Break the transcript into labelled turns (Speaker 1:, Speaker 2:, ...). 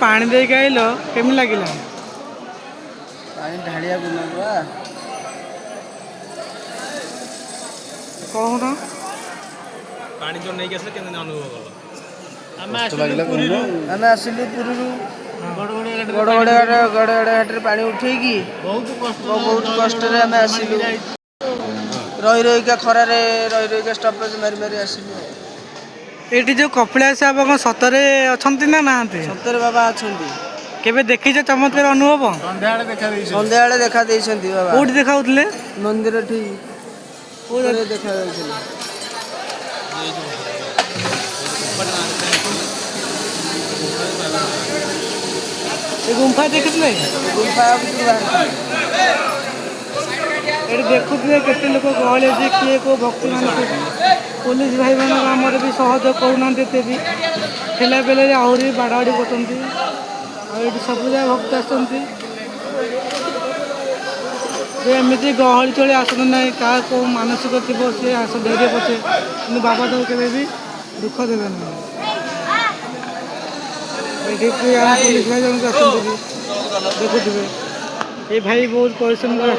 Speaker 1: पानी दे के आइल केमी लगिला
Speaker 2: पानी ढालिया गुना
Speaker 1: कौन
Speaker 3: पानी जो नहीं कैसे केंद्र अनुभव कल
Speaker 2: आम आसिलु पुरी गड़गड़े घाट पानी उठे बहुत कष्ट आम आसिलु रही रहीका खरार रही रहीका स्टपेज मारी मारी आसिलु
Speaker 1: ये जो कपिलास बाबा सतरे अच्छा ना ना
Speaker 2: सतरे बाबा अच्छा
Speaker 1: केबे देखी चमत्कार अनुभव
Speaker 2: सन्ध्या देखा बाबा
Speaker 1: कौटी देखा
Speaker 2: मंदिर ठीक देखा
Speaker 1: गुंफा देखते
Speaker 2: गुंफा
Speaker 1: ये देखुए केते लोक गहली अच्छे किए को भक्ति मान पुलिस भाई मान आमर भी सहयोग करना भी ठेला बेले आहरी बाड़ाबाड़ी करते सब जगह भक्त आसती एमती गहली चली आसत ना क्या कौ मानसिक थी सी आस धैर्य पचे कि बाबा तो केवे भी दुख देवे ना पुलिस भाई जन आसते देखुए ये भाई बहुत परिश्रम कर